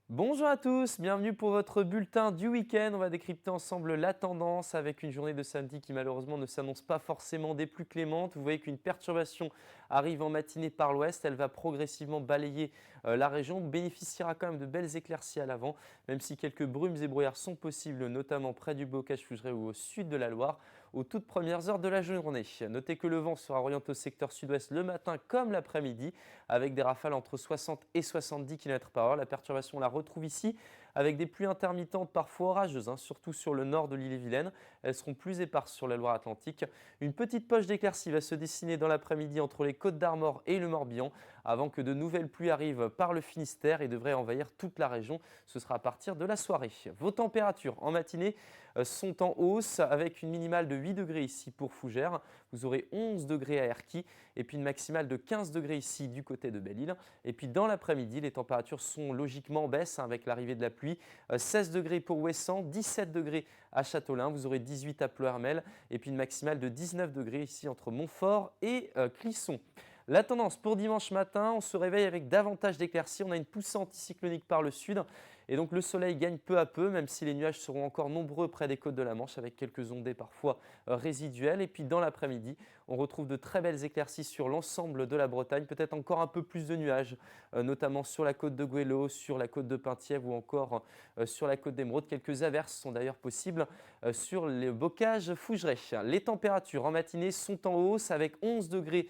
Bonjour à tous, bienvenue pour votre bulletin du week-end. On va décrypter ensemble la tendance avec une journée de samedi qui malheureusement ne s'annonce pas forcément des plus clémentes. Vous voyez qu'une perturbation arrive en matinée par l'ouest. Elle va progressivement balayer la région. On bénéficiera quand même de belles éclaircies à l'avant, même si quelques brumes et brouillards sont possibles, notamment près du Bocage-Fugeret ou au sud de la Loire, aux toutes premières heures de la journée. Notez que le vent sera orienté au secteur sud-ouest le matin comme l'après-midi, avec des rafales entre 60 et 70 km/h. La perturbation, on la retrouve ici avec des pluies intermittentes parfois orageuses, surtout sur le nord de l'île-et-Vilaine. Elles seront plus éparses sur la Loire-Atlantique. Une petite poche d'éclaircies va se dessiner dans l'après-midi entre les Côtes d'Armor et le Morbihan, avant que de nouvelles pluies arrivent par le Finistère et devraient envahir toute la région. Ce sera à partir de la soirée. Vos températures en matinée sont en hausse avec une minimale de 8 degrés ici pour Fougères. Vous aurez 11 degrés à Erquy et puis une maximale de 15 degrés ici du côté de Belle-Île. Et puis dans l'après-midi, les températures sont logiquement en baisse avec l'arrivée de la pluie. 16 degrés pour Ouessant, 17 degrés à Châteaulin, vous aurez 18 à Ploërmel et puis une maximale de 19 degrés ici entre Montfort et Clisson. La tendance pour dimanche matin, on se réveille avec davantage d'éclaircies. On a une poussée anticyclonique par le sud et donc le soleil gagne peu à peu, même si les nuages seront encore nombreux près des côtes de la Manche avec quelques ondées parfois résiduelles. Et puis dans l'après-midi, on retrouve de très belles éclaircies sur l'ensemble de la Bretagne, peut-être encore un peu plus de nuages, notamment sur la côte de Goëlo, sur la côte de Penthièvre ou encore sur la côte d'Émeraude. Quelques averses sont d'ailleurs possibles sur les bocages Fougeray. Les températures en matinée sont en hausse avec 11 degrés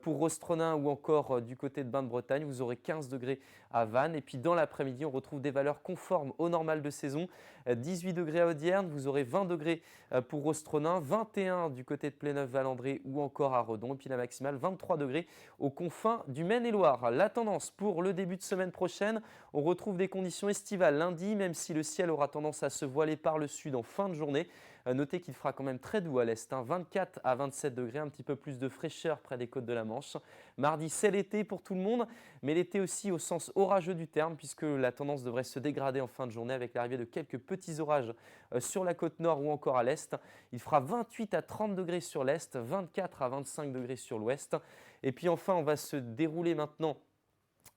pour Rostronin ou encore du côté de Bain-de-Bretagne, vous aurez 15 degrés à Vannes. Et puis dans l'après-midi, on retrouve des valeurs conformes au normal de saison. 18 degrés à Audierne, vous aurez 20 degrés pour Rostronin, 21 du côté de Pléneuf-Valandré ou encore à Redon. Et puis la maximale, 23 degrés aux confins du Maine-et-Loire. La tendance pour le début de semaine prochaine, on retrouve des conditions estivales lundi, même si le ciel aura tendance à se voiler par le sud en fin de journée. Notez qu'il fera quand même très doux à l'est, 24 à 27 degrés, un petit peu plus de fraîcheur près des côtes de la Manche. Mardi, c'est l'été pour tout le monde, mais l'été aussi au sens orageux du terme, puisque la tendance devrait se dégrader en fin de journée avec l'arrivée de quelques petits orages sur la côte nord ou encore à l'est. Il fera 28 à 30 degrés sur l'est, 24 à 25 degrés sur l'ouest. Et puis enfin, on va se dérouler maintenant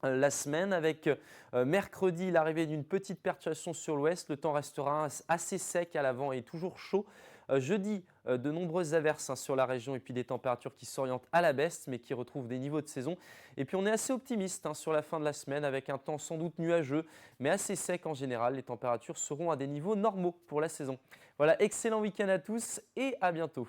la semaine avec mercredi l'arrivée d'une petite perturbation sur l'ouest. Le temps restera assez sec à l'avant et toujours chaud. Jeudi, de nombreuses averses sur la région et puis des températures qui s'orientent à la baisse mais qui retrouvent des niveaux de saison. Et puis on est assez optimiste sur la fin de la semaine avec un temps sans doute nuageux mais assez sec en général. Les températures seront à des niveaux normaux pour la saison. Voilà, excellent week-end à tous et à bientôt.